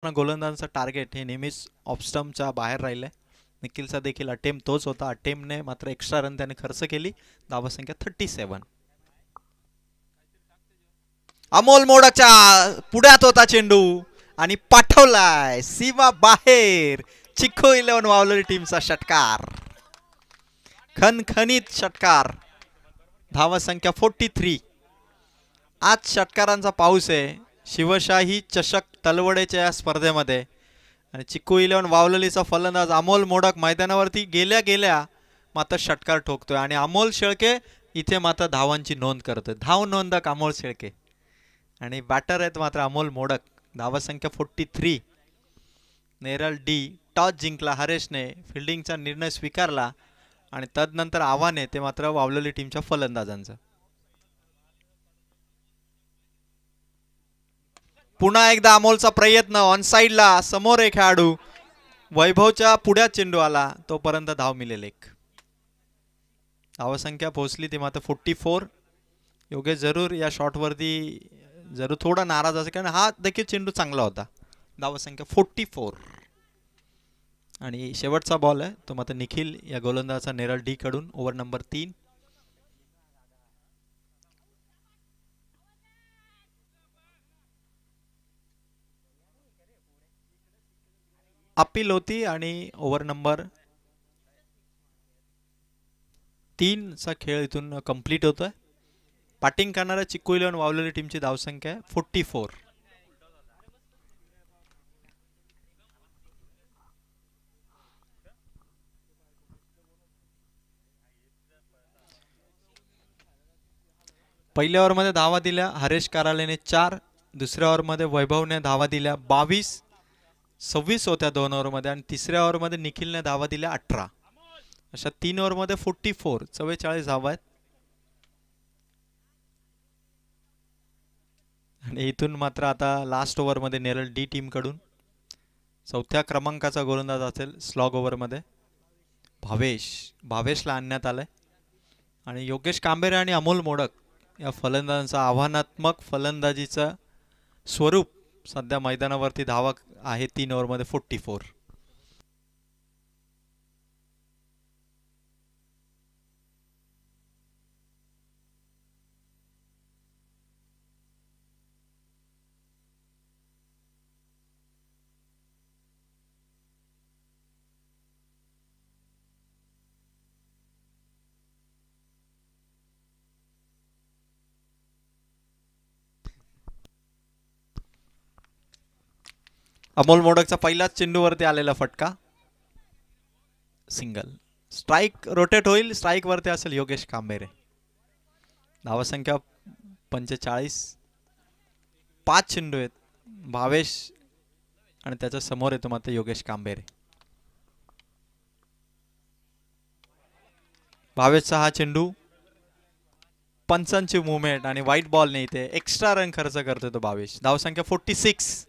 गोलंदाजांचं target हे नेहमीच ऑफस्टम्पच्या बाहेर राहिले. निखिलचा देखील अटेम्प्ट तोच होता. अटेम्प्टने मात्र एक्स्ट्रा रन त्याने खर्च केली. धावसंख्या 37. अमोल मोडकच्या पुढ्यात होता चेंडू आणि पाठवलाय सीमा बाहेर. चिक्को 11 वावलरी टीमचा षटकार, खणखणीत षटकार. धावसंख्या 43. आज षटकारांचा पाऊस आहे शिवशाही चषक तलवडेच्या या स्पर्धेमध्ये. आणि चिक्को 11 वावललीचा फलंदाज अमोल मोडक मैदानावरती गेल्या गेल्या मात्र षटकार ठोकतोय आणि अमोल शेळके इथे मात्र धावांची नोंद करतोय. धाव नोंदक अमोल शेळके आणि बॅटर आहेत मात्र अमोल मोडक. धावसंख्या 43. नेरल डी टॉस जिंकला. हरेशने फिल्डिंगचा निर्णय स्वीकारला आणि तदनंतर आव्हान आहे ते मात्र वावलली टीमच्या फलंदाजांचं. पुन्हा एकदा अमोलचा प्रयत्न ऑन साइडला. समोर एक खेळाडू वैभवच्या पुढ्यात चेंडू आला तोपर्यंत धाव मिळेल एक. धावसंख्या पोहोचली ती मात्र 44. योगेश जरूर या शॉटवरती जरूर थोडा नाराज असेल कारण हा देखील चेंडू चांगला होता. धावसंख्या 44 आणि शेवटचा बॉल आहे तो मात्र निखिल या गोलंदाजाचा नेरल डी कडून. Over number 3. अपील होती आणि ओव्हर नंबर 3 चा खेळ इथून कंप्लीट होतोय. बॅटिंग करणाऱ्या चिक्को 11 वावलेली टीमची धावसंख्या 44. पहिल्या ओव्हरमध्ये धावा दिल्या हरेश कारालेने 4. दुसऱ्या ओव्हरमध्ये वैभवने धावा दिल्या 22. 26 होत्या 2 ओव्हरमध्ये आणि तिसऱ्या ओव्हरमध्ये निखिलने धावा दिल्या 18. अशा 3 ओव्हरमध्ये 44 44 धावा आहेत. आणि इथून मात्र आता लास्ट ओव्हरमध्ये नेरल डी टीम कडून 4थ्या क्रमांकाचा गोलंदाज असेल स्लॉग ओव्हरमध्ये भावेशला आणण्यात आलंय. आणि योगेश कांबेरे आणि अमोल मोडक या फलंदाजांचं आव्हानात्मक फलंदाजीचं स्वरूप सध्या मैदानावरती धावा आहे 3 ओव्हरमध्ये 44. अमोल मोडकचा पहिलाच चेंडूवरती आलेला फटका सिंगल. स्ट्राइक रोटेट होईल. स्ट्राइक वरती असेल योगेश कांबेरे. धावसंख्या 45. 5 चेंडू आहेत. भावेश आणि त्याच्या समोर येतो मात्र योगेश कांबेरे. भावेशचा हा चेंडू पंचांची मुवमेंट आणि व्हाईट बॉलने इथे एक्स्ट्रा रन खर्च करतो तो भावेश. धावसंख्या 46.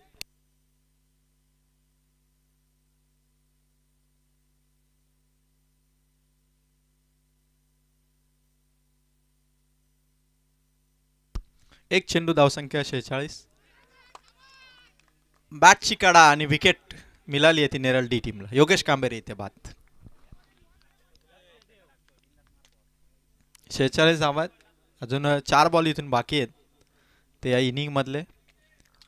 एक चेंडू. धावसंख्या 46. बॅटची कडा आणि विकेट मिळाली आहे ती नेरल डी टीमला. योगेश कांबेरे इथे बाद. 46 धावा आहेत. अजून 4 बॉल इथून बाकी आहेत ते या इनिंग मधले.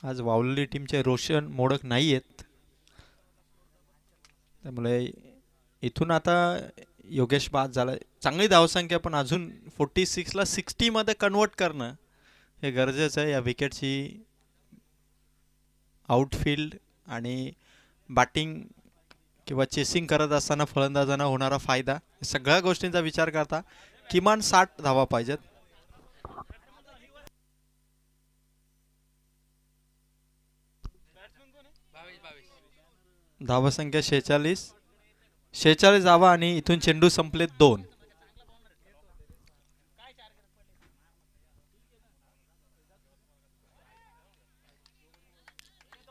आज वावलली टीमचे रोशन मोडक नाही आहेत त्यामुळे इथून आता योगेश बाद झाला. चांगली धावसंख्या पण अजून 46 ला 60 मध्ये कन्वर्ट करणं हे गरजेचं आहे. या विकेटची आउटफील्ड आणि बॅटिंग किंवा चेसिंग करत असताना फलंदाजांना होणारा फायदा सगळ्या गोष्टींचा विचार करता किमान 60 धावा पाहिजेत. धावसंख्या 46. 46 धावा आणि इथून चेंडू संपले 2.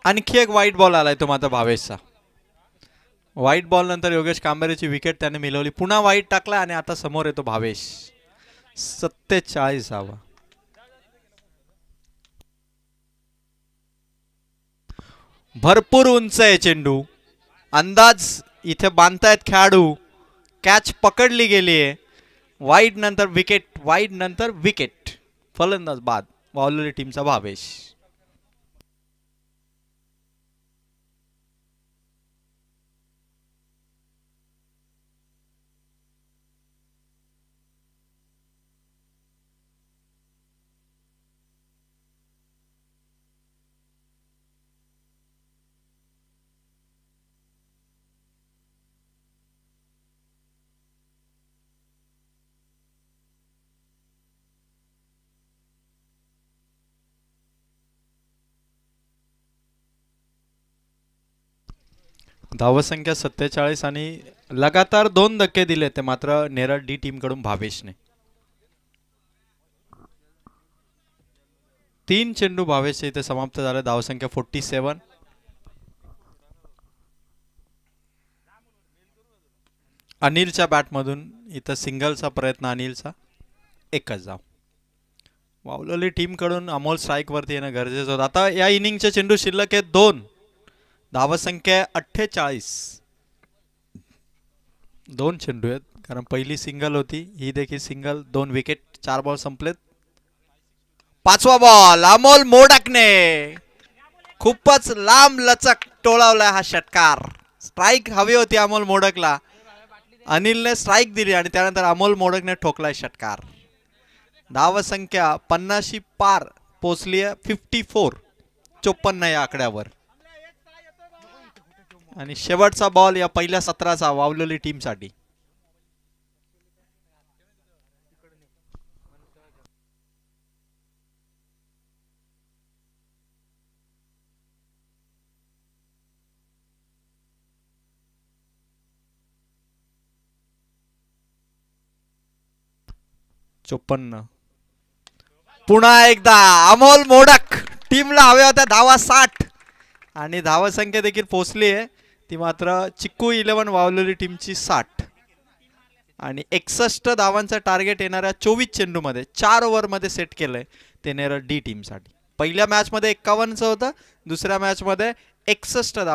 आणखी एक व्हाईट बॉल आलाय तो मात्र भावेशचा. व्हाईट बॉल नंतर योगेश कांबेरेची विकेट त्याने मिळवली. पुन्हा व्हाईट टाकला आणि आता समोर येतो भावेश. 47 धावा. भरपूर उंच आहे चेंडू, अंदाज इथे बांधतायत खेळाडू, कॅच पकडली गेली आहे. वाईड नंतर विकेट, वाईड नंतर विकेट, फलंदाज बाद, वावलेली टीमचा भावेश. धावसंख्या 47 आणि लगातार 2 धक्के दिले ते मात्र नेरळ डी टीम कडून भावेशने. 3 चेंडू भावेश इथे समाप्त झाले. धावसंख्या 47. अनिलच्या बॅटमधून इथं सिंगलचा प्रयत्न, अनिलचा एकच धाव. वावलेली टीम कडून अमोल स्ट्राईक वरती येणं गरजेचं होतं. आता या इनिंगचे चेंडू शिल्लक आहेत 2. धावसंख्या 48. 2 चेंडू आहेत कारण पहिली सिंगल होती, ही देखील सिंगल. 2 विकेट, 4 बॉल संपलेत. 5वा बॉल, अमोल मोडकने खूपच लांब लचक टोळावलाय हा षटकार. स्ट्राईक हवी होती अमोल मोडकला, अनिलने स्ट्राईक दिली आणि त्यानंतर अमोल मोडकने ठोकलाय षटकार. धावसंख्या 50 पार पोचली आहे. 54, 54 या आकड्यावर. आणि शेवटचा बॉल या पहिल्या सत्राचा वावलेली टीम साठी. पुन्हा एकदा अमोल मोडक, टीमला हव्या होत्या धावा 60 आणि धावसंख्या देखील पोहोचली आहे. ती मात्र चिक्कू 11 वावलेली टीमची 60 आणि 61 धावांचं टार्गेट येणाऱ्या 24 चेंडूमध्ये 4 ओव्हरमध्ये सेट केलंय ते नेरळ डी टीमसाठी. पहिल्या मॅचमध्ये 51चं होतं, दुसऱ्या मॅचमध्ये 61 धावा.